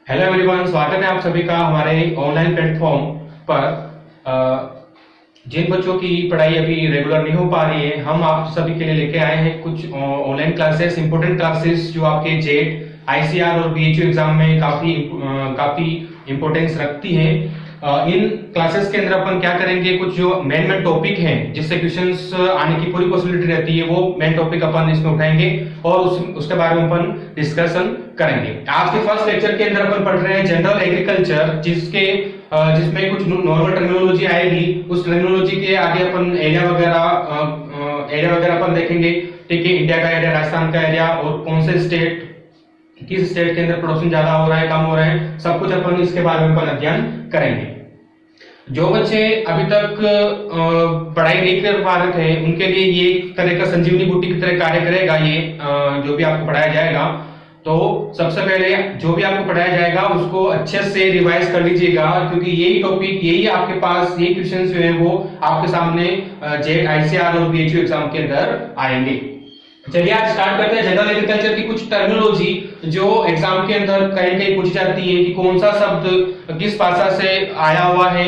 Hello everyone, स्वागत है आप सभी का हमारे ऑनलाइन प्लेटफॉर्म पर। जिन बच्चों की पढ़ाई अभी रेगुलर नहीं हो पा रही है, हम आप सभी के लिए लेके आए हैं कुछ ऑनलाइन क्लासेस, इंपॉर्टेंट क्लासेस जो आपके जेट, आईसीआर और बीएचयू एग्जाम में काफी इंपॉर्टेंस रखती हैं। इन क्लासेस के अंदर अपन क्या करेंगे, कुछ जो मेन टॉपिक हैं जिससे क्वेश्चंस आने की पूरी पॉसिबिलिटी रहती है, वो मेन टॉपिक अपन इसमें उठाएंगे और उसके बारे में अपन डिस्कशन करेंगे। आज के फर्स्ट लेक्चर के अंदर अपन पढ़ रहे हैं जनरल एग्रीकल्चर, जिसमें कुछ नॉर्मल टर्मिनोलॉजी आएगी। उस टर्मिनोलॉजी के आगे अपन एरिया वगैरह अपन देखेंगे। ठीक है, इंडिया का एरिया, राजस्थान का एरिया और कौन से स्टेट, किस स्टेट के अंदर प्रोडक्शन ज्यादा हो रहा है, कम हो रहा है, सब कुछ अपन इसके बारे में अपन अध्ययन करेंगे। जो बच्चे अभी तक पढ़ाई नहीं कर पा रहे थे, उनके लिए ये एक तरह का संजीवनी बूटी की तरह कार्य करेगा। ये जो भी आपको पढ़ाया जाएगा, तो सबसे पहले जो भी आपको पढ़ाया जाएगा उसको अच्छे से रिवाइज कर लीजिएगा, क्योंकि यही टॉपिक, यही आपके पास, ये क्वेश्चंस जो है वो आपके सामने जेट, आईसीआर और बीएचयू एग्जाम के अंदर आएंगे। चलिए आज स्टार्ट करते हैं जनरल एग्रीकल्चर की कुछ टर्मिनोलॉजी जो एग्जाम के अंदर कहीं कहीं पूछी जाती है कि कौन सा शब्द किस भाषा से आया हुआ है।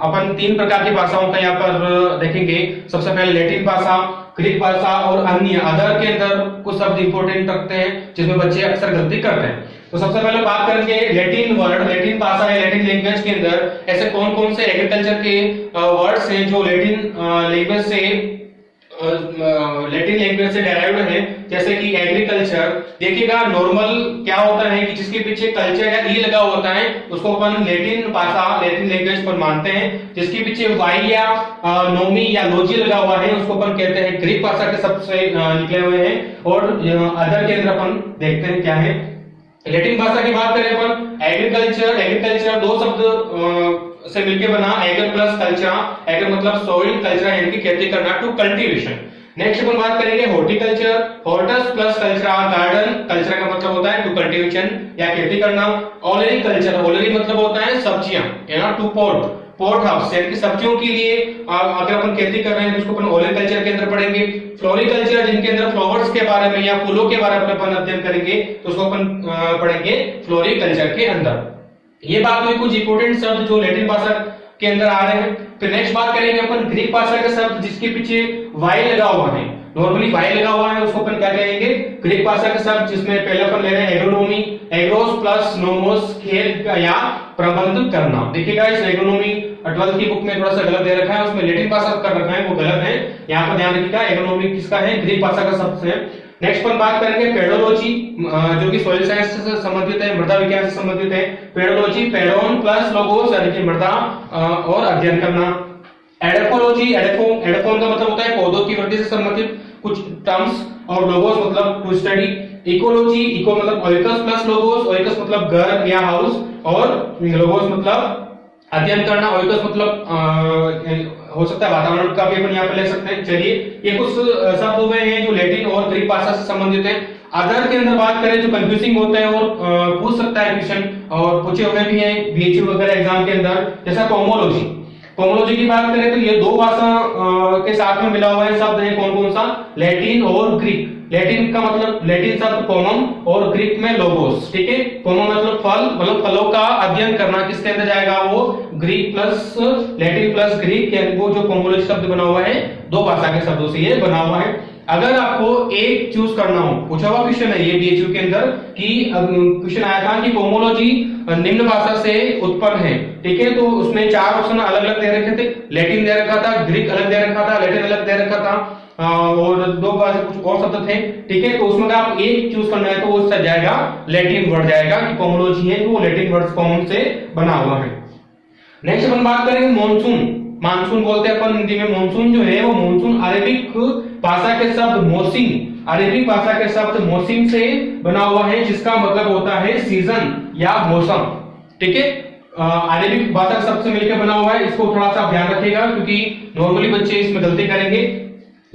अपन तीन प्रकार की भाषाओं का यहाँ पर देखेंगे। सबसे पहले लैटिन भाषा, ग्रीक भाषा और अन्य अदर के अंदर कुछ शब्द इंपॉर्टेंट रखते हैं जिसमें बच्चे अक्सर गलती करते हैं। तो सबसे पहले बात करेंगे लैटिन वर्ड, लैटिन भाषा या लैटिन लैंग्वेज के अंदर ऐसे कौन कौन से एग्रीकल्चर के वर्ड्स हैं जो लैटिन लैंग्वेज से डेराइव्ड है। जैसे कि एग्रीकल्चर, देखिएगा नॉर्मल क्या होता है कि जिसके पीछे कल्चर या ई लगा होता है उसको अपन लैटिन भाषा, लैटिन लैंग्वेज पर मानते हैं। जिसके पीछे वाई या नोमी या लॉजी लगा हुआ है उसको अपन कहते हैं ग्रीक भाषा के शब्द से निकले हुए हैं। और अदर के अंदर अपन देखते हैं क्या है। लैटिन भाषा की बात करें अपन, एग्रीकल्चर दो शब्द से मिलकर बना, एगर प्लस कल्चर। एगर मतलब सॉइल, कल्चर यानी कि खेती करना, टू कल्टीवेशन। नेक्स्ट अपन बात करेंगे horticulture, Hortus plus culture, garden. Culture का मतलब होता है टू कल्टीवेशन या खेती करना। ऑलरी कल्चर, ऑलरी मतलब होता है सब्जियां, या टू पोर्ट हाउस यानी कि सब्जियों के लिए अगर अपन खेती कर रहे हैं तो उसको अपन ऑलरी कल्चर के अंदर पढ़ेंगे। फ्लोरिकल्चर, जिनके अंदर फ्लावर्स के बारे में या फूलों के बारे में अपन अध्ययन करेंगे तो उसको अपन पढ़ेंगे फ्लोरिकल्चर के अंदर। ये बात हुई कुछ इंपोर्टेंट शब्द जो लैटिन भाषा के अंदर आ रहे हैं। फिर नेक्स्ट बात करेंगे अपन ग्रीक भाषा के शब्द जिसके पीछे वाई लगा हुआ है। नॉर्मली वाई लगा हुआ है उसको अपन क्या कहेंगे, ग्रीक भाषा के शब्द, जिसमें पहले अपन ले रहे हैं एग्रोनॉमी, एग्रोस प्लस नोमोस, खेत या प्रबंध करना। देखिएगा इस एग्रोनॉमी 12th की बुक में थोड़ा सा गलत दे रखा है, उसमें लैटिन भाषा कर रखा है, वो गलत है। यहाँ पर ध्यान रखिएगा एग्रोनॉमी किसका है, ग्रीक भाषा का शब्द है। नेक्स्ट पर बात करेंगे पेडोलॉजी, जो कि सॉइल साइंस से संबंधित है, मृदा विज्ञान से संबंधित है। पेडोलॉजी, पेडोन प्लस लोगोस यानी कि मृदा और अध्ययन करना। एडेफोलॉजी, एडेफोन का मतलब होता है पौधों की वृद्धि से संबंधित कुछ टर्म्स, और लोगोस मतलब टू स्टडी। इकोलॉजी, इको मतलब ओइकस प्लस लोगोस, ओइकस मतलब घर या हाउस, और लोगोस मतलब अध्ययन करना। ओइकस मतलब हो सकता है वातावरण का भी अपन यहाँ पे ले सकते हैं। चलिए ये कुछ शब्द हुए हैं जो लैटिन और ग्रीक भाषा से संबंधित है। अदर के अंदर बात करें जो कंफ्यूजिंग होते हैं और पूछ सकता है क्वेश्चन, और पूछे हुए भी हैं बीएचयू वगैरह एग्जाम के अंदर, जैसा कोमोलॉजी। कोमोलॉजी की बात करें तो ये दो भाषा के साथ में मिला हुआ है शब्द है, कौन कौन सा, लैटिन और ग्रीक। लैटिन का मतलब, लैटिन शब्द पोमम और ग्रीक में लोगोस। ठीक है, पोमम मतलब फल, मतलब फलों का अध्ययन करना, किसके अंदर जाएगा, वो Greek plus Latin plus Greek, यानी वो जो कोमोलॉजी शब्द बना हुआ है दो भाषा के शब्दों से ये बना हुआ है। अगर आपको एक चूज करना हो, पूछा हुआ क्वेश्चन है ये बीएचयू के अंदर कि क्वेश्चन आया था कि कोमोलॉजी निम्न भाषा से उत्पन्न है। ठीक है, तो उसमें चार ऑप्शन अलग अलग दे रखे थे, लैटिन दे रखा था, ग्रीक अलग दे रखा था, लैटिन अलग दे रखा था, और दो भाषा कुछ और शब्द थे। ठीक है, तो उसमें आप एक चूज करना है तो वो उससे जाएगा लैटिन वर्ड जाएगा, कि कोमोलॉजी है तो वो लैटिन वर्ड फॉर्म से बना हुआ है। नेक्स्ट अपन बात करेंगे मॉनसून। मानसून बोलते हैं अपन हिंदी में, मॉनसून जो है वो मॉनसून अरेबिक भाषा के शब्द मोसिन, अरेबिक भाषा के शब्द मोसिन से बना हुआ है, जिसका मतलब होता है सीजन या मौसम। ठीक है, अरेबिक भाषा के शब्द से मिलकर बना हुआ है, इसको थोड़ा सा ध्यान रखिएगा क्योंकि नॉर्मली बच्चे इसमें गलती करेंगे।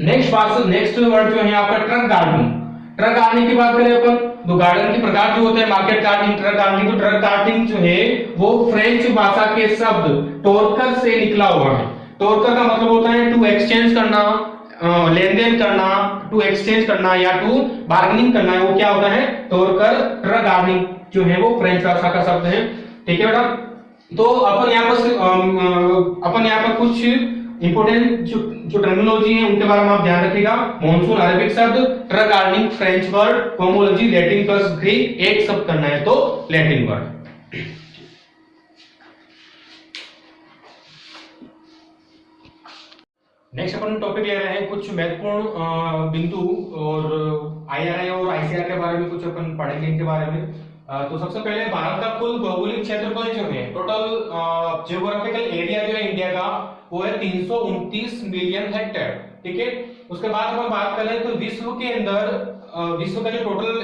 नेक्स्ट वर्ड जो है आपका ट्रक गार्डनिंग। ट्रक गार्डनिंग की बात करें अपन तो गार्डन के प्रकार जो होते हैं, मार्केट गार्डनिंग, ट्रक गार्डनिंग। तो ट्रक गार्डनिंग जो है वो फ्रेंच भाषा के शब्द टोरकर से निकला हुआ है। टोरकर का मतलब होता है टू एक्सचेंज करना, लेन देन करना, टू एक्सचेंज करना या टू बार्गेनिंग करना है, वो क्या होता है, तोड़कर ट्रक गार्डनिंग जो है वो फ्रेंच भाषा का शब्द है। ठीक है बेटा, तो अपन यहाँ पर कुछ इंपोर्टेंट जो टर्मिनोलॉजी है उनके बारे में आप ध्यान रखिएगा। मॉनसून अरबिक शब्द, truck gardening French word, pomology Latin plus Greek, एक शब्द करना है तो लैटिन वर्ड। नेक्स्ट अपन टॉपिक ले रहे हैं कुछ महत्वपूर्ण बिंदु और आईआरआई और आईसीआर के बारे में कुछ अपन पढ़ेंगे इनके बारे में। तो सबसे पहले भारत का कुल भौगोलिक क्षेत्रफल जो है, टोटल जियोग्राफिकल एरिया जो है इंडिया का, वो है 329 मिलियन हेक्टेयर। ठीक है, उसके बाद अपन बात करें तो विश्व के अंदर विश्व का जो टोटल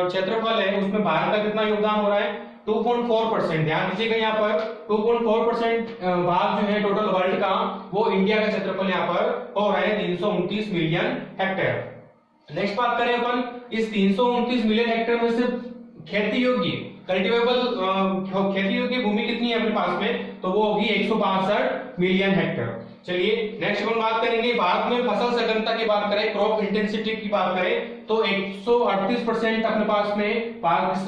क्षेत्रफल है उसमें भारत का कितना योगदान हो रहा है, 2.4%। ध्यान दीजिएगा यहाँ पर 2.4% भाग जो है टोटल वर्ल्ड का, वो इंडिया का क्षेत्रफल यहाँ पर हो रहा है 329 मिलियन हेक्टेयर। नेक्स्ट बात करें अपन इस 329 मिलियन हेक्टेयर में से खेती योग्य कल्टीवेबल खेती योग्य भूमि कितनी है अपने पास में, तो वो होगी 162 मिलियन हेक्टेयर। चलिए नेक्स्ट अपन बात करेंगे भारत में फसल सघनता की बात करें, क्रॉप इंटेंसिटी की बात करें तो 138% अपने पास में भारत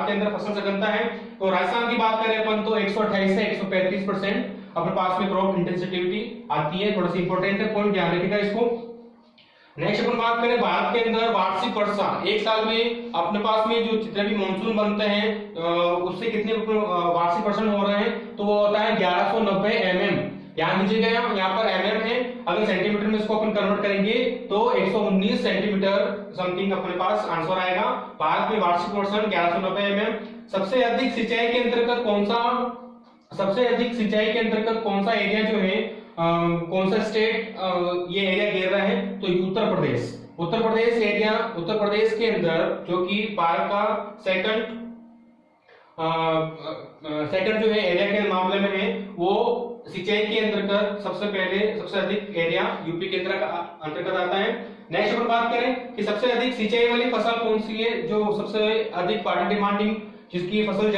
के अंदर फसल सघनता है। और राजस्थान की बात करें अपन तो 128 से 135% अपने पास में क्रॉप इंटेंसिटी आती है। थोड़ा सा इंपॉर्टेंट है, पॉइंट ध्यान रखिएगा इसको। नेक्स्ट अपन बात करें भारत के अंदर वार्षिक वर्षा, एक साल में अपने पास में जो जितने भी मानसून बनते हैं उससे कितने वार्षिक वर्षा हो रहे हैं, तो वो होता है 1190 mm। ध्यान दीजिएगा यहाँ पर mm है, अगर सेंटीमीटर में इसको अपन कन्वर्ट करेंगे तो 119 सेंटीमीटर समथिंग अपने पास आंसर आएगा। भारत में वार्षिक वर्षा 1190 mm। सबसे अधिक सिंचाई के अंतर्गत कौन सा एरिया जो है, कौन सा स्टेट ये एरिया घेर रहा है, तो उत्तर प्रदेश। उत्तर प्रदेश के अंदर जो कि भारत का सेकंड जो है एरिया के मामले में है, वो सिंचाई के अंतर्गत सबसे अधिक एरिया यूपी के अंतर्गत आता है। नेक्स्ट अपन बात करें कि सबसे अधिक सिंचाई वाली फसल कौन सी है, जो सबसे अधिक वाटर डिमांडिंग जिसकी फसल जो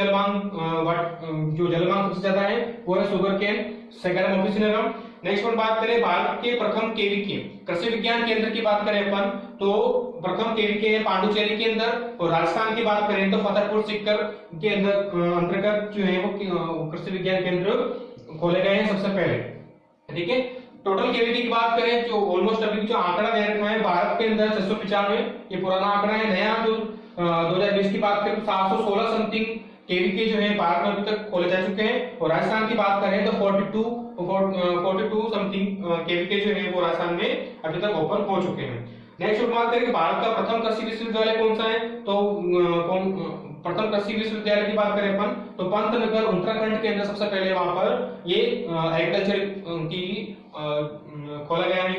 जलमांग सबसे ज्यादा है, वो है sugarcane, second option. Next अपन बात करें भारत के प्रथम केवीके कृषि विज्ञान केंद्र की बात करें अपन तो प्रथम केवीके है पांडुचेरी के अंदर। और राजस्थान की बात करें तो फतेहपुर सीकर के अंतर्गत जो है वो कृषि विज्ञान केंद्र खोले गए हैं सबसे पहले। ठीक है, टोटल केवीके की बात करें जो ऑलमोस्ट अभी जो आंकड़ा दे रखा है भारत के अंदर 695, ये पुराना आंकड़ा है। नया जो 2020 की बात करें तो 716 समथिंग केवीके जो है भारत में अभी तक खोले जा चुके हैं। और राजस्थान की बात करें तो 42 समथिंग केवीके जो है वो राजस्थान में अभी तक ओपन हो चुके हैं। नेक्स्ट बात करें कि भारत का प्रथम कृषि विश्वविद्यालय कौन सा है, तो प्रथम कृषि विश्वविद्यालय की बात करें अपन तो पंतनगर उत्तराखंड के अंदर सबसे पहले वहां पर ये एग्रीकल्चर की खोला गया है।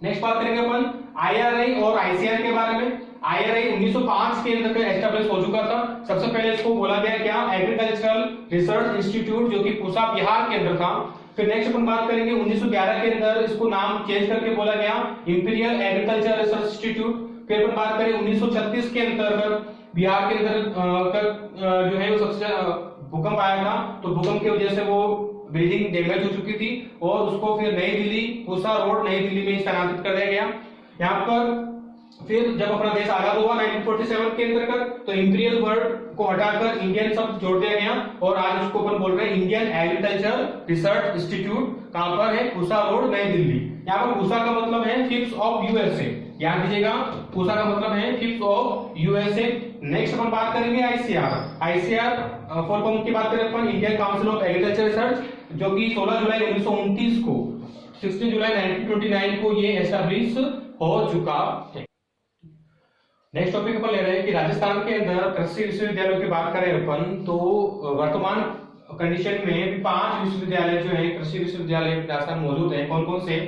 नेक्स्ट बात करेंगे अपन आईआरआई और आईसीआर के बारे में। आईआरआई 1905 के अंदर एस्टैब्लिश हो चुका था। सबसे पहले इसको बोला गया क्या, एग्रीकल्चरल रिसर्च इंस्टीट्यूट, जो कि पूसा बिहार के अंदर था। फिर नेक्स्ट अपन बात करेंगे 1911 के अंदर इसको नाम चेंज करके बोला गया इंपीरियल एग्रीकल्चर रिसर्च इंस्टीट्यूट। फिर अपन बात करें 1936 के अंतर्गत बिहार के अंदर जो है वो सबसे भूकंप आया था, तो भूकंप की वजह से वो बिल्डिंग डैमेज हो चुकी थी और उसको फिर नई दिल्ली पूसा रोड नई दिल्ली में स्थानांतरित कर दिया गया। यहाँ पर फिर जब अपना देश आजाद हुआ 1947 के अंतर्गत तो इंपीरियल वर्ड को हटाकर इंडियन शब्द जोड़ दिया गया और आज उसको अपन बोल रहे हैं इंडियन एग्रीकल्चर रिसर्च इंस्टीट्यूट। कहां पर है, पूसा रोड नई दिल्ली। यहाँ पर पूसा का मतलब है फिफ्थ ऑफ यूएसए, याद दीजिएगा पूसा का मतलब है फिफ्थ ऑफ यूएसए। नेक्स्ट अपन बात करेंगे आईसीआर फुल फॉर्म की बात करें अपन Indian council of agriculture research, जो कि 16 जुलाई 1929 को 16 जुलाई 1929 को ये एस्टैब्लिश हो चुका है। नेक्स्ट टॉपिक अपन ले रहे हैं कि राजस्थान के अंदर कृषि विश्वविद्यालयों की बात करें अपन तो वर्तमान कंडीशन में 5 विश्वविद्यालय जो है कृषि विश्वविद्यालय राजस्थान मौजूद है। कौन कौन से,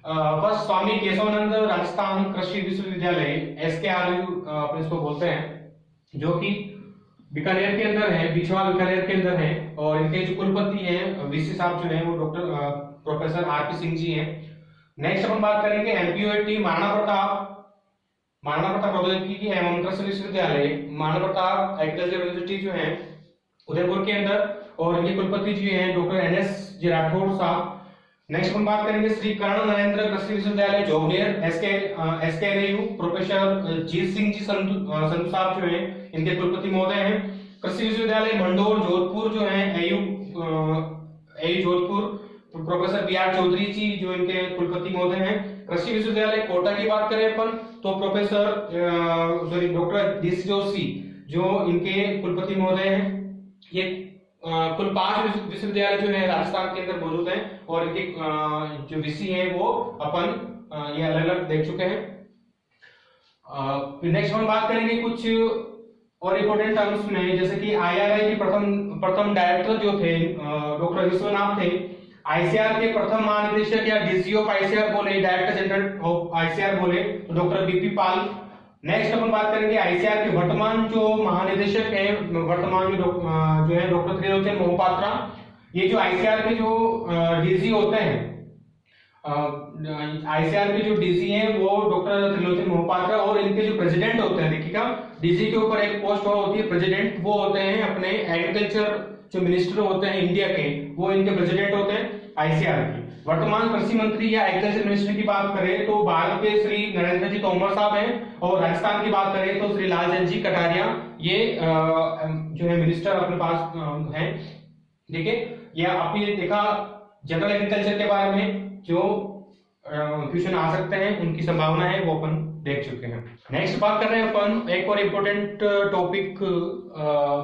फर्स्ट स्वामी केशवानंद राजस्थान कृषि विश्वविद्यालय SKRU अपन इसको बोलते हैं, जो कि बीकानेर के अंदर है, बिछवाल बीकानेर के अंदर है। और इनके जो कुलपति हैं वीसी साहब जो है वो doctor professor RP Singh ji हैं। नेक्स्ट अपन बात करेंगे MPUIT महाराणा प्रताप प्रौद्योगिकी एवं कृषि विश्वविद्यालय महाराणा प्रताप एग्रीकल्चर यूनिवर्सिटी जो है उदयपुर के अंदर। और इनके कुलपति जी हैं डॉक्टर NS जी राठौड़ साहब। नेक्स्ट हम बात करेंगे श्री कर्ण नरेंद्र कृषि विश्वविद्यालय जोगनेर एसकेएनयू, प्रोफेसर जीत सिंह जी संधू साहब जो है इनके कुलपति महोदय हैं। कृषि विश्वविद्यालय मंडोर जोधपुर जो है AU Jodhpur, professor B R Chaudhary ji जो इनके कुलपति महोदय हैं। कृषि विश्वविद्यालय कोटा की बात करें अपन तो प्रोफेसर डॉक्टर डी जोशी जो इनके कुलपति महोदय हैं। ये कुल 5 विश्वविद्यालय जो है राजस्थान के अंदर मौजूद हैं और इनके जो वीसी हैं वो अपन ये अलग अलग देख चुके हैं। नेक्स्ट हम बात करेंगे कुछ और इंपॉर्टेंट टर्म्स में, जैसे कि आईआरआई के प्रथम डायरेक्टर जो थे डॉक्टर विश्वनाथ थे। आईसीआर के प्रथम महानिदेशक या डीसी ऑफ आईसीआर बोले, डायरेक्टर जनरल ऑफ आईसीआर बोले तो डॉक्टर बीपी पाल। नेक्स्ट अपन बात करेंगे आईसीआर के वर्तमान जो महानिदेशक हैं, वर्तमान में जो है डॉक्टर त्रिलोचन मोहपात्रा। ये जो आईसीआर के जो डीसी होते हैं, आईसीआर के जो डीसी हैं वो डॉक्टर त्रिलोचन मोहपात्रा, और इनके जो प्रेसिडेंट होते हैं, देखिएगा डीसी के ऊपर एक पोस्ट और होती है प्रेसिडेंट, वो होते हैं अपने एग्रीकल्चर जो मिनिस्टर होते हैं इंडिया के, वो इनके प्रेसिडेंट होते हैं आईसीआर के। वर्तमान कृषि मंत्री या एग्रीकल्चर मिनिस्टर की बात करें तो भारत के श्री नरेंद्र जी तोमर साहब हैं, और राजस्थान की बात करें तो श्री लालचंद जी कटारिया ये जो है मिनिस्टर अपने पास हैं। ठीक है, यह आपने देखा जनरल एग्रीकल्चर के बारे में जो क्वेश्चन आ सकते हैं, उनकी संभावना है वो अपन देख चुके हैं। नेक्स्ट बात कर रहे हैं अपन एक और इम्पोर्टेंट टॉपिक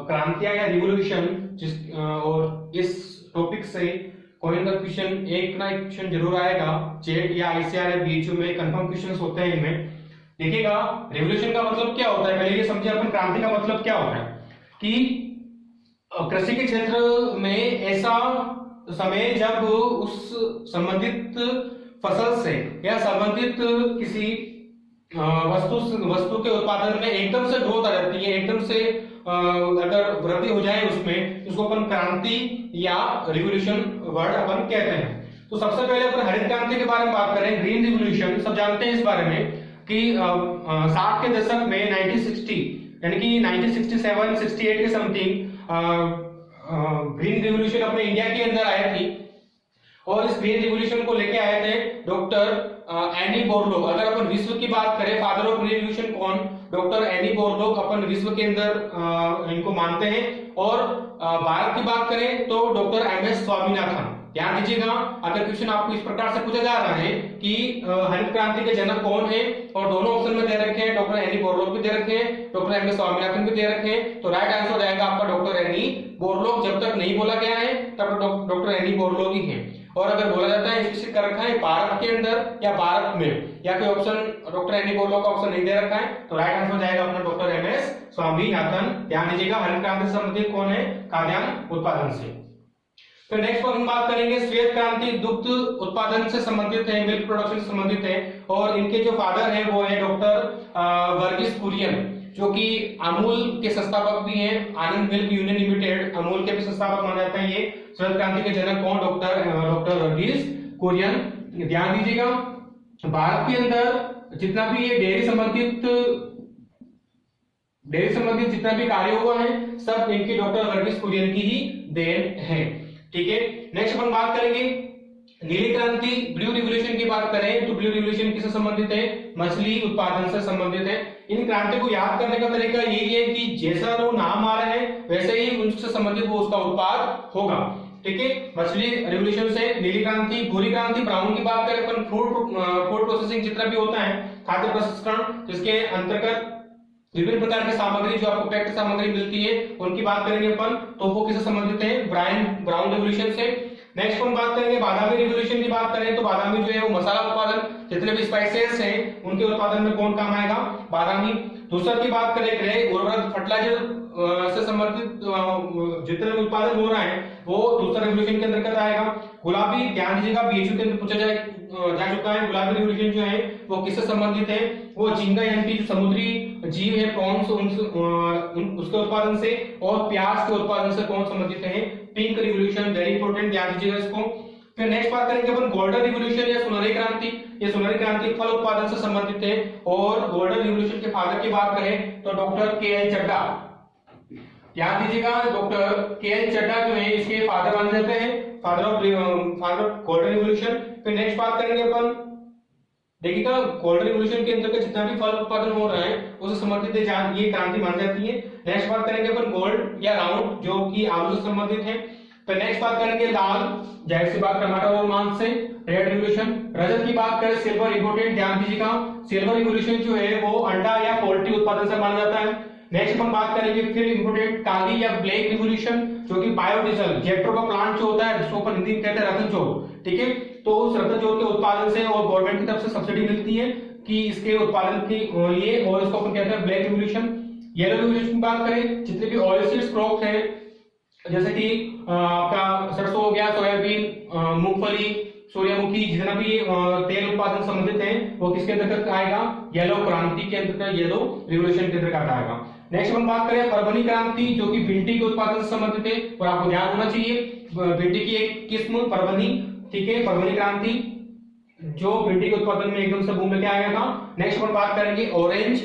क्रांतियां या रिवोल्यूशन, और इस टॉपिक से कोई ना क्वेश्चन एक ना एक क्वेश्चन जरूर आएगा, चेट या आईसीआर या बीएचयू में कंफर्म क्वेश्चंस होते हैं इनमें। देखिएगा रिवोल्यूशन का मतलब क्या होता है, पहले ये समझे अपन क्रांति का मतलब क्या होता है कि कृषि के क्षेत्र में ऐसा समय जब उस संबंधित फसल से या संबंधित किसी वस्तु के उत्पादन में एकदम से ग्रोथ आ जाती है, एकदम से अगर वृद्धि हो जाए उसमें, उसको अपन क्रांति या रिवोल्यूशन वर्ड अपन कहते हैं। तो सबसे पहले अपन हरित क्रांति के बारे में बात करें, ग्रीन रिवोल्यूशन, सब जानते हैं इस बारे में कि 60 के दशक में 1960 यानी कि 1967-68 के समथिंग ग्रीन रिवोल्यूशन अपने इंडिया के अंदर आई थी, और इस ग्रीन रिवोल्यूशन को लेके आए थे डॉक्टर एनी बोरलॉग। अगर अपन विश्व की बात करें फादर ऑफ ग्रीन रिवोल्यूशन कौन, डॉक्टर एनी बोरलॉग अपन विश्व के अंदर इनको मानते हैं। और भारत की बात करें तो डॉक्टर एमएस स्वामीनाथन। ध्यान दीजिएगा, अगर क्वेश्चन आपको इस प्रकार से पूछा जा रहा है कि हरित क्रांति के जनक कौन है, और दोनों ऑप्शन में दे रखे हैं, डॉक्टर एनी बोरलॉग भी दे रखे हैं, डॉक्टर एमएस स्वामीनाथन भी दे रखे हैं, तो राइट आंसर हो जाएगा आपका डॉक्टर एनी बोरलॉग। जब तक नहीं बोला गया है तब डॉक्टर एनी बोरलॉग ही है। और अगर बोला जाता है स्पेसिफिक कर रखा है भारत के अंदर या भारत में, या कोई ऑप्शन डॉक्टर एनी बोरलॉग का ऑप्शन नहीं दे रखा है, तो राइट आंसर हो जाएगा अपना डॉक्टर एमएस स्वामीनाथन। ध्यान दीजिएगा, हरित क्रांति से संबंधित कौन है, खाद्यान्न उत्पादन से। फिर नेक्स्ट पर हम बात करेंगे श्वेत क्रांति, दुग्ध उत्पादन से संबंधित है, मिल्क प्रोडक्शन से संबंधित है, और इनके जो फादर है वो है डॉक्टर वर्गीस कुरियन, जो कि अमूल के संस्थापक भी हैं, आनंद मिल्क यूनियन लिमिटेड अमूल के भी संस्थापक माने जाते हैं। ये श्वेत क्रांति के जनक कौन, डॉक्टर वर्गीस कुरियन। ध्यान दीजिएगा, भारत के अंदर जितना भी ये डेयरी संबंधित जितना भी कार्य हुआ है, सब इनकी डॉक्टर वर्गीस कुरियन की ही देन है। ठीक है, नेक्स्ट अपन बात करेंगे नीली क्रांति, ब्लू रिवोल्यूशन की बात करें तो ब्लू रिवोल्यूशन किससे संबंधित है, मछली उत्पादन से संबंधित है। इन क्रांति को याद करने का तरीका यही है कि जैसा वो नाम आ रहा है वैसे ही उनसे संबंधित वो उसका उत्पाद होगा। ठीक है, मछली रिवोल्यूशन से नीली क्रांति, भूरी क्रांति, ब्राउन की बात करें अपन फूड प्रोसेसिंग जितना भी होता है, खाद्य प्रसंस्करण, जिसके अंतर्गत विभिन्न प्रकार की सामग्री जो आपको पैक्ड सामग्री मिलती है उनकी बात करेंगे अपन, तो वो किससे संबंधित है, ब्राउन रिवोल्यूशन से। नेक्स्ट अपन बात करेंगे बादामी रिवोल्यूशन की बात करें तो बादामी जो है वो मसाला उत्पादन, जितने भी स्पाइसेस हैं उनके उत्पादन में कौन काम आएगा, बादामी। दूसरा की बात करें उर्वरक फर्टिलाइजर से संबंधित जितने भी उत्पादन हो रहा है वो दूसरा रिवोल्यूशन के अंतर्गत आएगा। गुलाबी, ध्यान दीजिएगा बीएचयू के अंदर पूछा जा चुका है, गुलाबी रिवोल्यूशन जो है वो किससे संबंधित है, वो झींगा यानी कि जो समुद्री जीव है प्रॉन्स उसके उत्पादन से, और प्याज के उत्पादन से कौन संबंधित है, पिंक रिवोल्यूशन, वेरी इंपॉर्टेंट, ध्यान दीजिएगा इसको। फिर नेक्स्ट बात करेंगे अपन गोल्डन रिवोल्यूशन या सुनहरी क्रांति। ये सुनहरी क्रांति फल उत्पादन से संबंधित है, और गोल्डन रिवोल्यूशन के फादर की बात करें तो डॉक्टर के एन चड्ढा। याद दीजिएगा डॉक्टर के.एन. चड्डा जो है इसके फादर माने जाते हैं, फादर ऑफ गोल्डन रिवॉल्यूशन। फिर नेक्स्ट बात करेंगे अपन, देखिएगा गोल्डन रिवॉल्यूशन के अंतर्गत जितना भी फल उत्पादन हो रहा है उसे संबंधित ये क्रांति मानी जाती है। नेक्स्ट बात करेंगे अपन गोल्ड या राउंड जो कि आलू से संबंधित है। फिर नेक्स्ट बात करेंगे लाल, जाहिर सी बात टमाटर और मांस से, रेड रिवॉल्यूशन। रजत की बात करें सिल्वर इंपोर्टेंट, ध्यान दीजिएगा सिल्वर रिवॉल्यूशन जो है वो अंडा या पोल्ट्री उत्पादन से माना जाता है। नेक्स्ट अपन बात करेंगे फिर इंपोर्टेंट काली या ब्लैक रिवॉल्यूशन जो कि बायोडीजल जेट्रो का प्लांट जो होता है जिसको अपन हिंदी में कहते हैं रतन चौक, ठीक है। तो उस रतन चौक के उत्पादन से और गवर्नमेंट की तरफ से सब्सिडी मिलती है कि इसके उत्पादन के लिए, और इसको अपन कहते हैं ब्लैक रिवॉल्यूशन। येलो रिवॉल्यूशन की बात करें, जितने भी ऑयलसीड्स क्रॉप है जैसे कि आपका सरसों हो गया, सोयाबीन, मूंगफली, सूर्यमुखी, जितना भी तेल उत्पादन संबंधित है वो किसके अंतर्गत आएगा, येलो क्रांति के अंतर्गत, येलो रिवॉल्यूशन के अंतर्गत आएगा। नेक्स्ट हम बात करें परभनी क्रांति जो कि भिंडी के उत्पादन से संबंधित है, और आपको ध्यान होना चाहिए भिंडी की एक किस्म परभनी, ठीक है, परभनी क्रांति जो भिंडी के उत्पादन में एकदम से बूम लेके आया था। नेक्स्ट अपन बात करेंगे ऑरेंज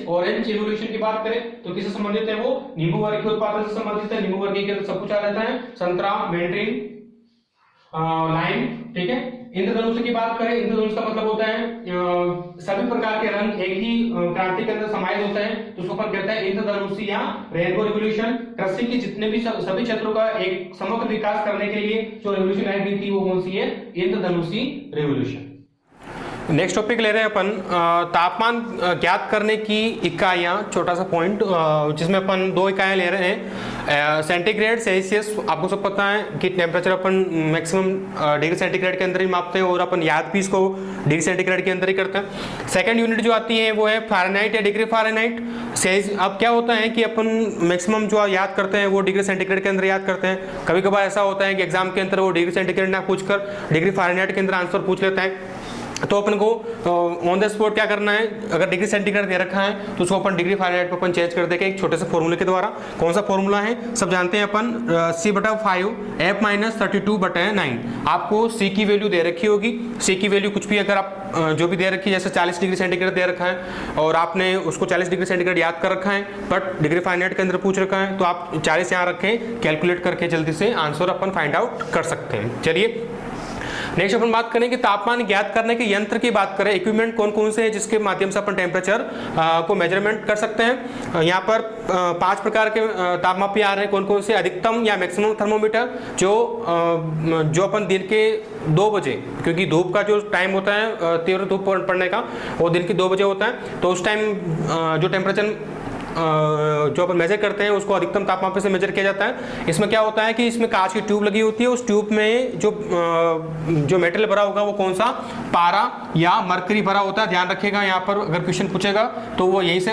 रिवॉल्यूशन की बात करें तो किससे संबंधित है वो, नींबू वर्ग के उत्पादन से संबंधित है। नींबू वर्ग के अंदर सब कुछ आ जाता है, संतरा, मैंड्रिन, लाइम, ठीक है। इंद्रधनुष की बात करें, इंद्रधनुष का मतलब होता है सभी प्रकार के रंग एक ही क्रांति के अंदर समाहित होते हैं, तो उसको अपन कहते हैं इंद्रधनुषी या रेनबो रिवॉल्यूशन। कृषि के जितने भी सभी क्षेत्रों का एक समग्र विकास करने के लिए जो रिवॉल्यूशन आई गई थी वो कौन सी है, इंद्रधनुषी रिवॉल्यूशन। नेक्स्ट टॉपिक ले रहे हैं अपन तापमान ज्ञात करने की इकाइयां, छोटा सा पॉइंट जिसमें अपन 2 इकाइयां ले रहे हैं, सेंटीग्रेड, सेल्सियस। आपको सब पता है कि टेम्परेचर अपन मैक्सिमम डिग्री सेंटीग्रेड के अंदर ही मापते हैं और अपन याद भी इसको डिग्री सेंटीग्रेड के अंदर ही करते हैं। सेकंड यूनिट जो आती है वो है फ़ारेनहाइट या डिग्री फ़ारेनहाइट। अब क्या होता है कि अपन मैक्सिमम जो याद करते हैं वो डिग्री सेंटीग्रेड के अंदर याद करते हैं। कभी कभार ऐसा होता है कि एग्जाम के अंदर वो डिग्री सेंटीग्रेड ना पूछकर डिग्री फ़ारेनहाइट के अंदर आंसर पूछ लेता है, तो अपन को ऑन द स्पॉट क्या करना है, अगर डिग्री सेंटीग्रेड दे रखा है तो उसको अपन डिग्री फ़ारेनहाइट पे अपन चेंज कर देंगे एक छोटे से फॉर्मूले के द्वारा। कौन सा फॉर्मूला है, सब जानते हैं अपन, C/5 F-32/9। आपको C की वैल्यू दे रखी होगी, C की वैल्यू कुछ भी अगर आप जो भी दे रखी है, जैसे 40 डिग्री सेंटीग्रेड दे रखा है और आपने उसको 40 डिग्री सेंटीग्रेड याद कर रखा है बट डिग्री फ़ारेनहाइट के अंदर पूछ रखा है, तो आप 40 यहाँ रखें, कैलकुलेट करके जल्दी से आंसर अपन फाइंड आउट कर सकते हैं। चलिए नेक्स्ट अपन बात करें कि तापमान ज्ञात करने के यंत्र की बात करें, इक्विपमेंट कौन कौन से हैं जिसके माध्यम से अपन टेम्परेचर को मेजरमेंट कर सकते हैं। यहाँ पर 5 प्रकार के तापमापी आ रहे हैं, कौन कौन से, अधिकतम या मैक्सिमम थर्मोमीटर जो अपन दिन के 2 बजे, क्योंकि धूप का जो टाइम होता है तीव्र धूप पड़ने का वो दिन के 2 बजे होता है, तो उस टाइम जो टेम्परेचर जो अपन मेजर करते हैं उसको अधिकतम तापमान से मेजर किया जाता है। इसमें क्या होता है कि इसमें कांच की ट्यूब लगी होती है, उस ट्यूब में जो मेटल भरा होगा वो कौन सा, पारा या मरकरी भरा होता है। ध्यान रखिएगा, यहाँ पर अगर क्वेश्चन पूछेगा तो वो यहीं से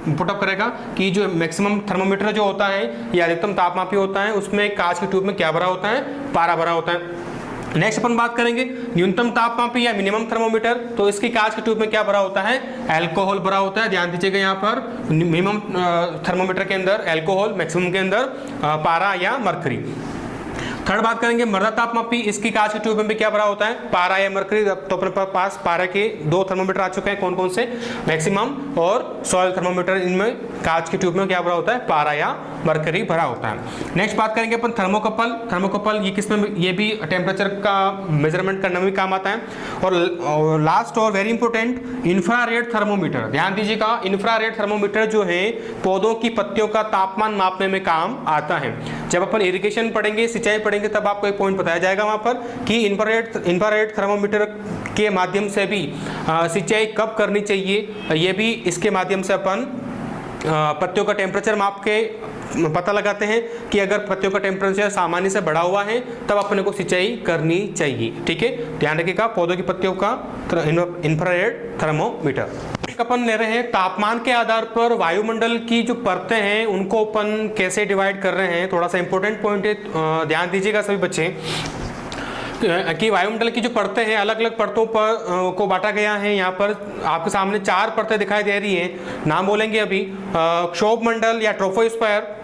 पुटअप करेगा कि जो मैक्सिमम थर्मोमीटर जो होता है या अधिकतम तापमापी होता है उसमें कांच की ट्यूब में क्या भरा होता है, पारा भरा होता है। नेक्स्ट अपन बात करेंगे न्यूनतम तापमापी या मिनिमम थर्मोमीटर, तो इसकी कांच के ट्यूब में क्या भरा होता है, अल्कोहल भरा होता है। ध्यान दीजिएगा यहाँ पर मिनिमम थर्मोमीटर के अंदर अल्कोहल, मैक्सिमम के अंदर पारा या मरकरी। थर्ड बात करेंगे मृदा तापमापी, इसकी कांच के ट्यूब में भी क्या भरा होता है, पारा या मरकरी। तो अपने पास पारा के 2 थर्मोमीटर आ चुके हैं, कौन कौन से, मैक्सिमम और सॉइल थर्मोमीटर। इनमें कांच के ट्यूब में क्या भरा होता है, पारा या मरकरी भरा होता है। नेक्स्ट बात करेंगे अपन थर्मोकपल। थर्मोकपल ये किसमें, ये भी टेम्परेचर का मेजरमेंट करने में भी काम आता है। और लास्ट और वेरी इंपॉर्टेंट इंफ्रारेड थर्मोमीटर। ध्यान दीजिएगा, इंफ्रारेड थर्मोमीटर जो है पौधों की पत्तियों का तापमान मापने में काम आता है। जब अपन इरिगेशन पढ़ेंगे, सिंचाई पढ़ेंगे, तब आपको एक पॉइंट बताया जाएगा वहां पर कि इंफ्रारेड थर्मोमीटर के माध्यम से भी सिंचाई कब करनी चाहिए, ये भी इसके माध्यम से अपन पत्तियों का टेम्परेचर माप के पता लगाते हैं कि अगर पत्तियों का टेम्परेचर सामान्य से बढ़ा हुआ है तब अपने को सिंचाई करनी चाहिए। ठीक है, ध्यान रखिएगा, पौधों की पत्तियों का इंफ्रारेड थर्मोमीटर। अपन ले रहे हैं तापमान के आधार पर वायुमंडल की जो परतें हैं उनको अपन कैसे डिवाइड कर रहे हैं, थोड़ा सा इंपॉर्टेंट पॉइंट है, ध्यान दीजिएगा सभी बच्चे कि वायुमंडल की जो परतें हैं अलग अलग परतों पर को बांटा गया है। यहाँ पर आपके सामने 4 परतें दिखाई दे रही हैं, नाम बोलेंगे अभी, क्षोभ मंडल या ट्रोपोस्फीयर,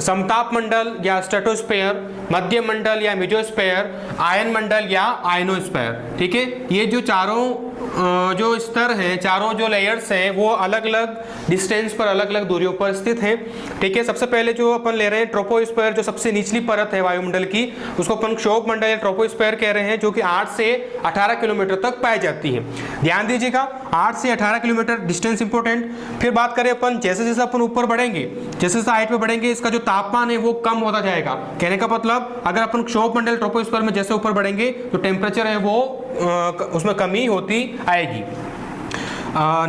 समताप मंडल या स्ट्रेटोस्फीयर, मध्य मंडल या मेसोस्फीयर, आयन मंडल या आयनोस्फीयर। ठीक है, ये जो चारों जो स्तर हैं, चारों जो लेयर्स हैं वो अलग अलग डिस्टेंस पर, अलग अलग दूरियों पर स्थित हैं। ठीक है, सबसे पहले जो अपन ले रहे हैं ट्रोपोस्फीयर, जो सबसे निचली परत है वायुमंडल की, उसको अपन क्षोभ मंडल या ट्रोपोस्फीयर कह रहे हैं, जो कि 8 से 18 किलोमीटर तक पाई जाती है। ध्यान दीजिएगा, 8 से 18 किलोमीटर डिस्टेंस इंपॉर्टेंट। फिर बात करें अपन, जैसे जैसे अपन ऊपर बढ़ेंगे, जैसे जैसे हाइट पे बढ़ेंगे, इसका जो तापमान है वो कम होता जाएगा। कहने का मतलब, अगर अपन क्षोभ मंडल ट्रोपोस्फीयर में जैसे ऊपर बढ़ेंगे तो टेम्परेचर है वो उसमें कमी होती आएगी।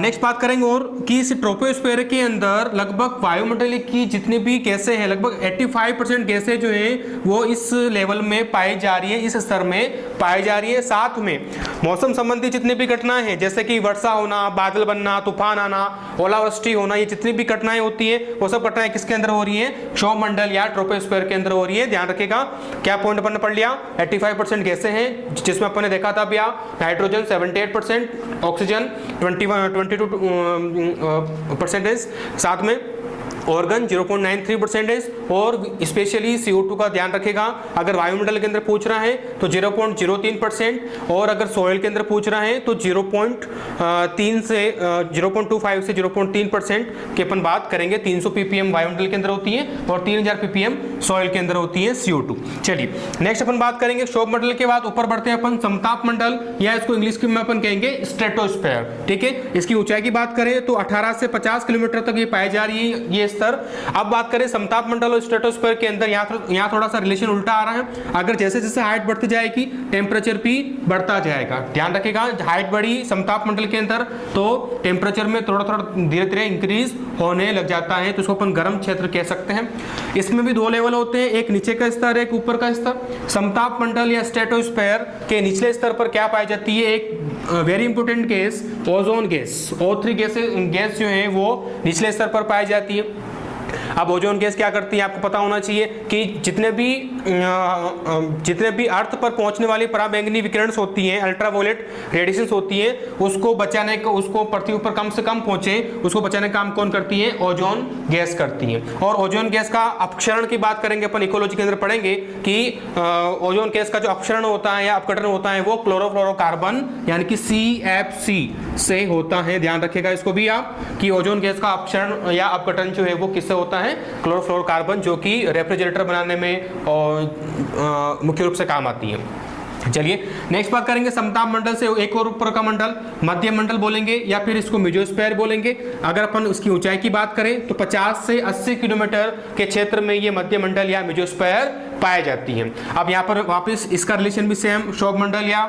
नेक्स्ट बात करेंगे और कि इस ट्रोपोस्फीयर के अंदर लगभग वायुमंडल की जितनी भी गैसें हैं, लगभग 85% गैसें जो हैं वो इस लेवल में पाई जा रही है, इस स्तर में पाई जा रही है। साथ में मौसम संबंधी जितनी भी घटनाएं हैं, जैसे कि वर्षा होना, बादल बनना, तूफान आना, ओलावृष्टि होना, ये जितनी भी घटनाएं होती है वो सब घटनाएं किसके अंदर हो रही है? क्षोभ मंडल या ट्रोपोस्फीयर के अंदर हो रही है। ध्यान रखिएगा, क्या पॉइंट अपन ने पढ़ लिया? 85% गैसें हैं, जिसमें अपन ने देखा था भैया नाइट्रोजन 78%, ऑक्सीजन 22%, साथ में ऑर्गन 0.93% और स्पेशली CO2 का ध्यान रखेगा। अगर वायुमंडल के अंदर पूछ रहा है तो 0.03% और अगर सॉइल के अंदर पूछ रहा है तो 0.3 से 0.25 से 0.3% की अपन बात करेंगे। 300 ppm वायुमंडल के अंदर होती है और 3000 ppm सॉइल के अंदर होती है CO2। चलिए नेक्स्ट अपन बात करेंगे क्षोभ मंडल के बाद ऊपर बढ़ते हैं अपन समताप मंडल, या इसको इंग्लिश में अपन कहेंगे स्ट्रेटोस्फीयर। ठीक है, इसकी ऊंचाई की बात करें तो 18 से 50 किलोमीटर तक ये पाई जा रही है ये स्तर। अब बात करें समताप मंडल और स्ट्रेटोस्फीयर के अंदर, यहाँ थोड़ा सा रिलेशन उल्टा आ रहा है। अगर जैसे जैसे हाइट बढ़ती जाएगी टेम्परेचर भी बढ़ता जाएगा। ध्यान रखिएगा, हाइट बढ़ी समताप मंडल के अंदर तो टेम्परेचर में थोड़ा थोड़ा धीरे धीरे इंक्रीज होने लग जाता है, तो इसको अपन गर्म क्षेत्र कह सकते हैं। इसमें भी 2 लेवल होते हैं, एक नीचे का स्तर, एक ऊपर का स्तर। समताप मंडल या स्ट्रेटोस्फीयर के निचले स्तर पर क्या पाई जाती है? एक very important gas, ozone gas. O3 gas जो है वो निचले स्तर पर पाई जाती है। अब ओजोन गैस क्या करती है आपको पता होना चाहिए कि जितने भी अर्थ पर पहुंचने वाली पराबैंगनी विकिरण होती हैं, अल्ट्रावायलेट रेडिएशंस होती है, उसको बचाने का, उसको पृथ्वी पर कम से कम पहुंचे, उसको बचाने का काम कौन करती है? ओजोन गैस करती है। और ओजोन गैस का अपक्षरण की बात करेंगे अपन, इकोलॉजी के अंदर पढ़ेंगे कि ओजोन गैस का जो अपक्षरण होता है या अपघटन होता है वो क्लोरोफ्लोरोकार्बन यानी कि CFC से होता है। ध्यान रखिएगा इसको भी आप, कि ओजोन गैस का अपक्षरण या अपघटन जो है वो किससे होता है? क्लोरोफ्लोरोकार्बन, जो कि रेफ्रिजरेटर बनाने में और मुख्य रूप से काम आती है। चलिए नेक्स्ट बात करेंगे समताप मंडल से एक और ऊपर का मंडल, मध्य मंडल बोलेंगे या फिर इसको मेसोस्फीयर बोलेंगे। अगर अपन उसकी ऊंचाई की बात करें तो 50 से 80 किलोमीटर के क्षेत्र में ये मध्य मंडल या मेसोस्फीयर पाई जाती है। अब यहाँ पर वापस इसका रिलेशन भी सेम क्षोभ मंडल या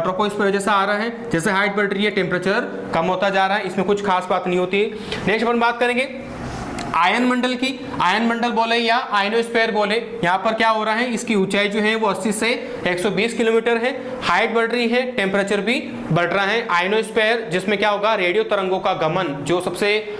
ट्रोपोस्फीयर जैसा आ रहा है। जैसे हाइट बढ़ रही है टेम्परेचर कम होता जा रहा है, इसमें कुछ खास बात नहीं होती। नेक्स्ट अपन बात करेंगे आयन मंडल की। आयन मंडल बोले या आयनोस्फीयर बोले, यहाँ पर क्या हो रहा है? इसकी ऊंचाई जो है वो 80 से 120 किलोमीटर है, हाइट बढ़ रही है, टेम्परेचर भी बढ़ रहा है। आयनोस्फीयर जिसमें क्या होगा? रेडियो तरंगों का गमन, जो सबसे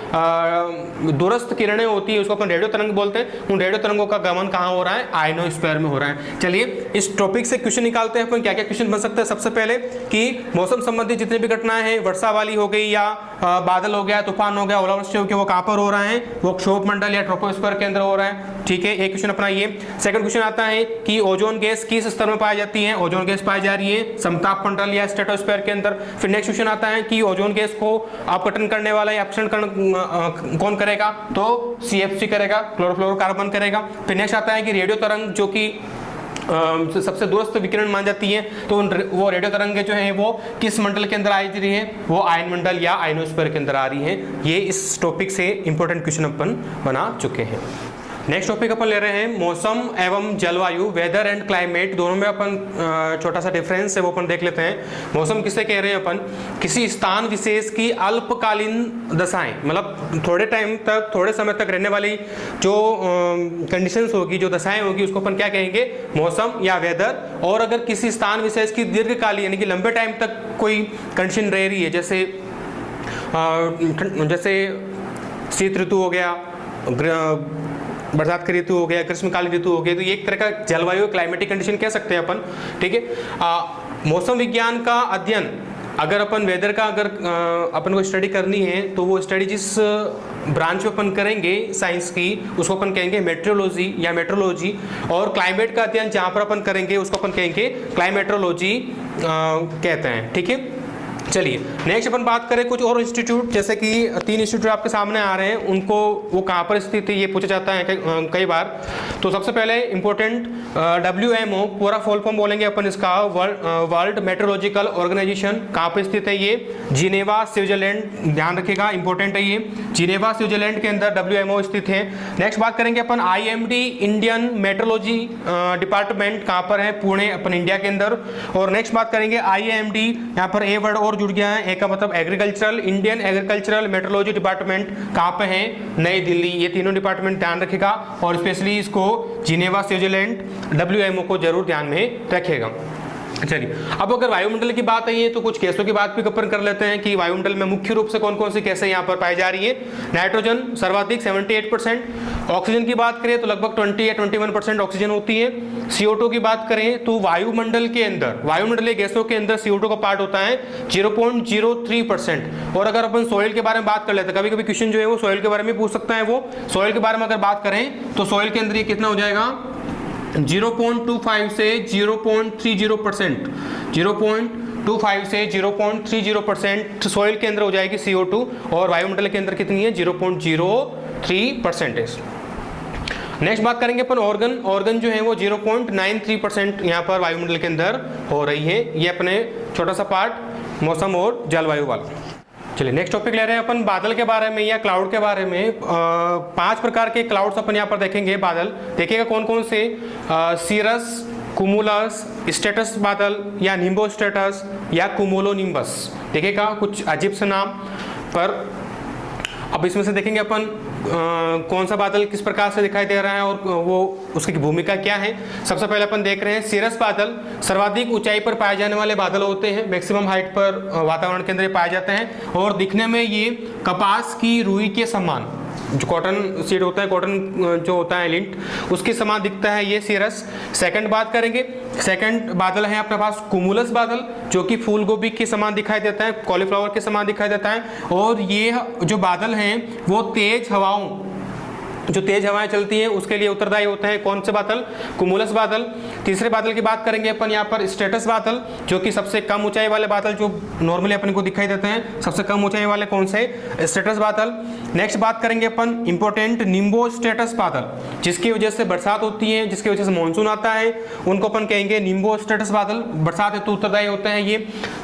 दूरस्थ किरणें होती है उसको अपन रेडियो तरंग बोलते हैं, उन रेडियो तरंगों का गमन कहाँ हो रहा है? आयनोस्फीयर में हो रहा है। चलिए इस टॉपिक से क्वेश्चन निकालते हैं अपन, क्या क्या क्वेश्चन बन सकता है। सबसे पहले कि मौसम संबंधी जितनी भी घटनाएं हैं, वर्षा वाली हो गई या बादल हो गया, तूफान हो गया, ओलावृष्टि हो गया, वो कहाँ पर हो रहा है? वो क्षोभ मंडल या ट्रोपोस्फीयर के अंदर हो रहा है। ठीक है, एक क्वेश्चन अपना ये। सेकंड क्वेश्चन आता है कि ओजोन गैस किस स्तर में पाई जाती है? ओजोन गैस पाई जा रही है समताप मंडल या स्ट्रेटोस्फीयर के अंदर। फिर नेक्स्ट क्वेश्चन आता है कि ओजोन गैस को अपघटन करने वाला या अपक्षरण कौन करेगा? तो CFC करेगा, क्लोरोफ्लोरोकार्बन करेगा। फिर नेक्स्ट आता है कि रेडियो तरंग जो कि सबसे दूरस्थ विकिरण मान जाती है, तो वो रेडियो तरंगें जो है वो किस मंडल के अंदर आ रही है? वो आयन मंडल या आयनोस्फीयर के अंदर आ रही है। ये इस टॉपिक से इंपॉर्टेंट क्वेश्चन अपन बना चुके हैं। नेक्स्ट टॉपिक अपन ले रहे हैं मौसम एवं जलवायु, वेदर एंड क्लाइमेट। दोनों में अपन छोटा सा डिफरेंस है वो अपन देख लेते हैं। मौसम किसे कह रहे हैं अपन? किसी स्थान विशेष की अल्पकालीन दशाएं, मतलब थोड़े टाइम तक, थोड़े समय तक रहने वाली जो कंडीशंस होगी, जो दशाएं होगी, उसको अपन क्या कहेंगे? मौसम या वेदर। और अगर किसी स्थान विशेष की दीर्घकालीन यानी कि लंबे टाइम तक कोई कंडीशन रह रही है, जैसे शीत ऋतु हो गया, बरसात की ऋतु हो गया, ग्रीष्मकालीन ऋतु हो गया, तो ये एक तरह का जलवायु क्लाइमेटिक कंडीशन कह सकते हैं अपन। ठीक है, मौसम विज्ञान का अध्ययन, अगर अपन वेदर का अगर अपन को स्टडी करनी है तो वो स्टडी जिस ब्रांच में अपन करेंगे साइंस की, उसको अपन कहेंगे मेट्रोलॉजी या मेट्रोलॉजी। और क्लाइमेट का अध्ययन जहाँ पर अपन करेंगे उसको अपन कहेंगे क्लाइमेट्रोलॉजी कहते हैं। ठीक है, चलिए नेक्स्ट अपन बात करें कुछ और इंस्टीट्यूट, जैसे कि 3 इंस्टीट्यूट आपके सामने आ रहे हैं, उनको वो कहाँ पर स्थित है ये पूछा जाता है कई बार। तो सबसे पहले इंपॉर्टेंट WMO, पूरा फुल फॉर्म बोलेंगे अपन इसका, वर्ल्ड मेट्रोलॉजिकल ऑर्गेनाइजेशन, कहाँ पर स्थित है ये? जिनेवा स्विट्जरलैंड, ध्यान रखिएगा इंपॉर्टेंट है ये, जिनेवा स्विट्जरलैंड के अंदर WMO स्थित है। नेक्स्ट बात करेंगे अपन IMD, इंडियन मेट्रोलॉजी डिपार्टमेंट, कहाँ पर है? पुणे, अपन इंडिया के अंदर। और नेक्स्ट बात करेंगे IMD, यहाँ पर ए वर्ड और जुड़ गया है, एक का मतलब agricultural, Indian agricultural metrology department कहाँ पे है? नई दिल्ली। ये तीनों डिपार्टमेंट ध्यान रखेगा और स्पेशली इसको जिनेवा स्विट्जरलैंड WMO को जरूर ध्यान में रखेगा। चलिए अब अगर वायुमंडल की बात आई है तो कुछ गैसों की बात भी कवर कर लेते हैं कि वायुमंडल में मुख्य रूप से कौन कौन सी गैसें यहाँ पर पाई जा रही है। नाइट्रोजन सर्वाधिक 78%, ऑक्सीजन की बात करें तो लगभग 20 या 21% ऑक्सीजन होती है। CO2 की बात करें तो वायुमंडल के अंदर, वायुमंडलीय गैसों के अंदर CO2 का पार्ट होता है 0.03%। और अगर अपन सॉइल के बारे में बात कर लेते हैं, कभी कभी क्वेश्चन जो है वो सॉइल के बारे में पूछ सकता है, वो सॉइल के बारे में अगर बात करें तो सॉइल के अंदर ये कितना हो जाएगा? 0.25 से 0.30%, 0.25 से 0.30% सॉइल के अंदर हो जाएगी CO2, और वायुमंडल के अंदर कितनी है? 0.03%। नेक्स्ट बात करेंगे अपन ऑर्गन जो है वो 0.93% यहाँ पर वायुमंडल के अंदर हो रही है। ये अपने छोटा सा पार्ट मौसम और जलवायु वाला। चलिए नेक्स्ट टॉपिक ले रहे हैं अपन बादल के बारे में या क्लाउड के बारे में। 5 प्रकार के क्लाउड्स अपन यहाँ पर देखेंगे। बादल देखिएगा कौन कौन से? सीरस, कुमुलस, स्टेटस बादल या निम्बो स्टेटस या कुमुलो निम्बस। देखिएगा कुछ अजीब से नाम पर। अब इसमें से देखेंगे अपन कौन सा बादल किस प्रकार से दिखाई दे रहा है और वो उसकी भूमिका क्या है। सबसे पहले अपन देख रहे हैं सीरस बादल। सर्वाधिक ऊंचाई पर पाए जाने वाले बादल होते हैं, मैक्सिमम हाइट पर वातावरण के अंदर पाए जाते हैं, और दिखने में ये कपास की रुई के समान, जो कॉटन सीड होता है, कॉटन जो होता है लिंट, उसके समान दिखता है ये सीरस। सेकंड बात करेंगे, सेकंड बादल है अपने पास कुमुलस बादल, जो कि फूल गोभी के समान दिखाई देता है, कॉलीफ्लावर के समान दिखाई देता है। और ये जो बादल हैं वो तेज हवाओं, जो तेज हवाएं चलती हैं उसके लिए उत्तरदायी होते हैं। कौन से बादल? कुमुलस बादल। तीसरे बादल की बात करेंगे अपन यहाँ पर स्टेटस बादल, जो कि सबसे कम ऊंचाई वाले बादल जो नॉर्मली अपन को दिखाई देते हैं, सबसे कम ऊंचाई वाले कौन से? स्टेटस बादल। नेक्स्ट बात करेंगे अपन इंपॉर्टेंट निम्बो स्टेटस बादल, जिसकी वजह से बरसात होती है, जिसकी वजह से मानसून आता है, उनको अपन कहेंगे निम्बो स्टेटस बादल, बरसात हेतु उत्तरदायी होते हैं ये।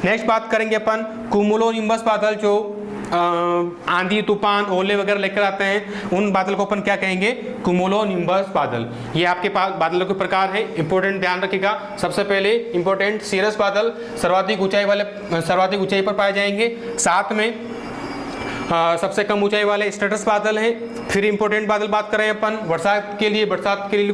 नेक्स्ट बात करेंगे अपन कुमुलो निम्बस बादल, जो आंधी तूफान ओले वगैरह लेकर आते हैं, उन बादल को अपन क्या कहेंगे? कुमुलो निम्बस बादल। ये आपके पास बादलों के प्रकार है, इंपॉर्टेंट ध्यान रखिएगा। सबसे पहले इंपॉर्टेंट सीरस बादल सर्वाधिक ऊंचाई पर पाए जाएंगे। साथ में सबसे कम ऊंचाई वाले स्टेटस बादल हैं। फिर इंपॉर्टेंट बादल बात करें अपन बरसात के लिए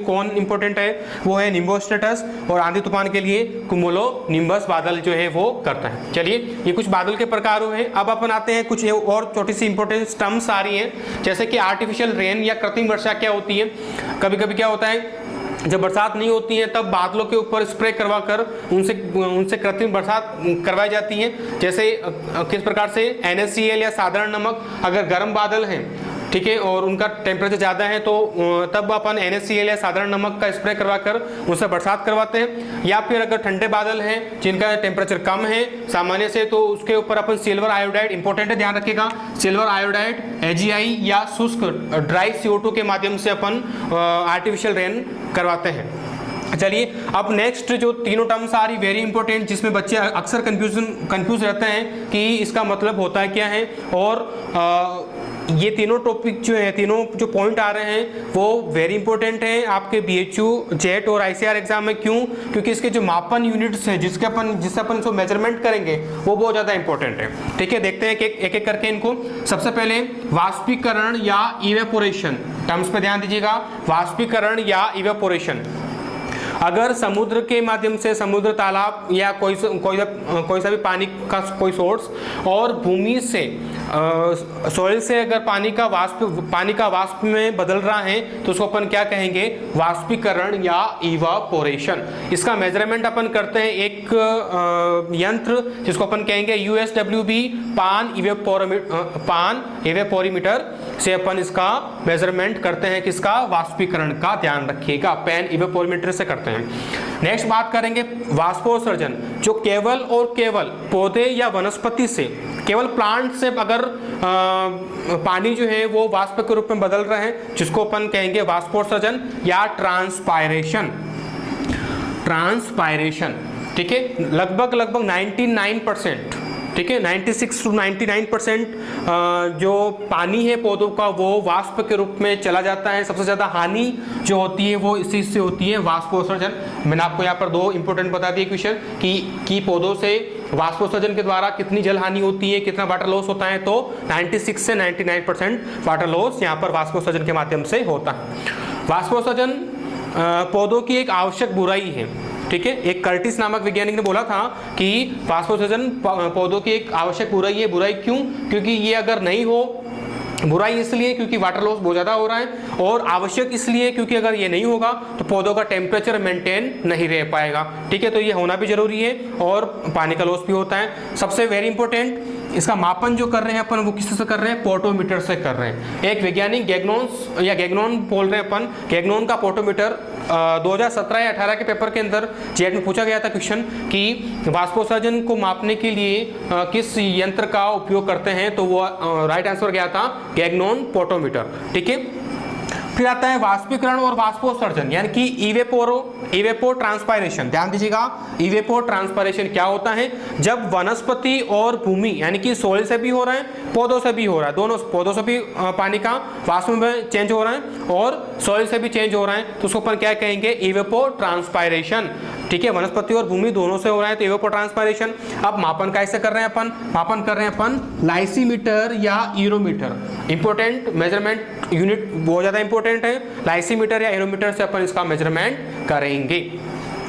कौन इंपॉर्टेंट है? वो है निम्बो स्टेटस, और आंधी तूफान के लिए कुमुलो निम्बस बादल जो है वो करता है। चलिए ये कुछ बादल के प्रकार हुए। अब अपन आते हैं कुछ और छोटी सी इंपॉर्टेंट टर्म्स आ रही हैं, जैसे कि आर्टिफिशियल रेन या कृत्रिम वर्षा क्या होती है। कभी कभी क्या होता है, जब बरसात नहीं होती है तब बादलों के ऊपर स्प्रे करवाकर उनसे कृत्रिम बरसात करवाई जाती है। जैसे किस प्रकार से? NaCl या साधारण नमक, अगर गर्म बादल हैं, ठीक है, और उनका टेम्परेचर ज़्यादा है तो तब अपन NaCl या साधारण नमक का स्प्रे करवाकर उनसे बरसात करवाते हैं। या फिर अगर ठंडे बादल हैं जिनका टेम्परेचर कम है सामान्य से, तो उसके ऊपर अपन सिल्वर आयोडाइड, इंपॉर्टेंट है ध्यान रखिएगा, सिल्वर आयोडाइड AgI या शुष्क ड्राई CO2 के माध्यम से अपन आर्टिफिशियल रेन करवाते हैं। चलिए अब नेक्स्ट जो तीनों टर्म्स आ रही वेरी इंपॉर्टेंट, जिसमें बच्चे अक्सर कंफ्यूज रहते हैं कि इसका मतलब होता है क्या है। और ये तीनों टॉपिक जो है, तीनों जो पॉइंट आ रहे हैं वो वेरी इंपॉर्टेंट है आपके BHU, JET और ICR एग्जाम में। क्यों? क्योंकि इसके जो मापन यूनिट्स हैं जिससे अपन जो मेजरमेंट करेंगे वो बहुत ज़्यादा इंपॉर्टेंट है। ठीक है, देखते हैं एक एक करके इनको। सबसे पहले वाष्पीकरण या इवेपोरेशन, टर्म्स पे ध्यान दीजिएगा। वाष्पीकरण या इवेपोरेशन, अगर समुद्र के माध्यम से, समुद्र तालाब या कोई सा भी पानी का कोई सोर्स और भूमि से सॉइल से अगर पानी का वाष्प में बदल रहा है तो उसको अपन क्या कहेंगे? वाष्पीकरण या इवापोरेशन। इसका मेजरमेंट अपन करते हैं एक यंत्र जिसको अपन कहेंगे USWB पान इवेपोरीमीटर से अपन इसका मेजरमेंट करते हैं। किसका? वाष्पीकरण का, ध्यान रखिएगा, पैन इवेपोरीमीटर से करते हैं। सकते हैं। नेक्स्ट बात करेंगे वाष्पोत्सर्जन, जो केवल और केवल पौधे या वनस्पति से, केवल प्लांट से अगर पानी जो है वो वाष्प के रूप में बदल रहे हैं, जिसको अपन कहेंगे वाष्पोत्सर्जन या ट्रांसपायरेशन। ट्रांसपायरेशन, ठीक है, लगभग 99%, ठीक है, 96 to 99% जो पानी है पौधों का वो वाष्प के रूप में चला जाता है। सबसे ज़्यादा हानि जो होती है वो इस चीज़ से होती है, वाष्पोत्सर्जन। मैंने आपको यहाँ पर दो इंपॉर्टेंट बता दिए क्वेश्चन कि पौधों से वाष्पोत्सर्जन के द्वारा कितनी जल हानि होती है, कितना वाटर लॉस होता है। तो 96 से 99% वाटर लॉस यहाँ पर वाष्पोत्सर्जन के माध्यम से होता है। वाष्पोत्सर्जन पौधों की एक आवश्यक बुराई है, ठीक है। एक कर्टिस नामक वैज्ञानिक ने बोला था कि वाष्पोत्सर्जन पौधों की एक आवश्यक बुराई है। बुराई क्यों? क्योंकि ये अगर नहीं हो, बुराई इसलिए क्योंकि वाटर लॉस बहुत ज़्यादा हो रहा है, और आवश्यक इसलिए क्योंकि अगर ये नहीं होगा तो पौधों का टेम्परेचर मेंटेन नहीं रह पाएगा, ठीक है। तो ये होना भी जरूरी है, और पानी का लॉस भी होता है। सबसे वेरी इंपॉर्टेंट, इसका मापन जो कर रहे हैं अपन वो किससे कर रहे हैं? पोटोमीटर से कर रहे हैं। एक वैज्ञानिक गैग्नॉन बोल रहे हैं अपन, गैग्नॉन का पोटोमीटर 2017 या 18 के पेपर के अंदर जेट में पूछा गया था क्वेश्चन कि वाष्पोत्सर्जन को मापने के लिए किस यंत्र का उपयोग करते हैं, तो वो राइट आंसर गया था गैग्नॉन पोटोमीटर, ठीक है। फिर आता है वाष्पीकरण और वाष्पोत्सर्जन, यानी कि इवेपोर ट्रांसपायरेशन। ध्यान दीजिएगा, इवेपोर ट्रांसपायरेशन क्या होता है? जब वनस्पति और भूमि, यानी कि सोइल से भी हो रहा है, पौधों से भी हो रहा है, दोनों पौधों से भी पानी का वाष्प में चेंज हो रहा है और सॉइल से भी चेंज हो रहा है, तो उसको अपन क्या कहेंगे? इवेपोर ट्रांसपायरेशन, ठीक है। वनस्पति और भूमि दोनों से हो रहा है तो इवेपोर ट्रांसपायरेशन। अब मापन कैसे कर रहे हैं अपन? मापन कर रहे हैं अपन लाइसीमीटर या यूरोमीटर। इंपॉर्टेंट मेजरमेंट यूनिट बहुत ज्यादा इंपॉर्टेंट है, लाइसीमीटर या यूरोमीटर से अपन इसका मेजरमेंट करेंगे,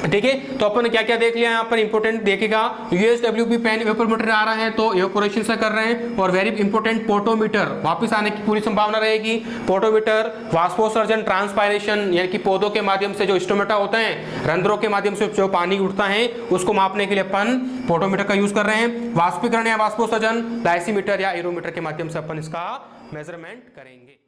ठीक है। तो अपन ने क्या क्या देख लिया यहाँ पर इंपॉर्टेंट देखेगा। USWP पेन इवेपोरोमीटर आ रहा है तो इवेपोरेशन से कर रहे हैं, और वेरी इंपॉर्टेंट पोटोमीटर वापस आने की पूरी संभावना रहेगी। पोटोमीटर, वाष्पोत्सर्जन, ट्रांसपायरेशन, यानी कि पौधों के माध्यम से जो स्टोमेटा होता है, रंध्रों के माध्यम से जो पानी उठता है उसको मापने के लिए अपन पोटोमीटर का यूज कर रहे हैं। वाष्पीकरण या वाष्पोत्सर्जन लाइसीमीटर या एरोमीटर के माध्यम से अपन इसका मेजरमेंट करेंगे।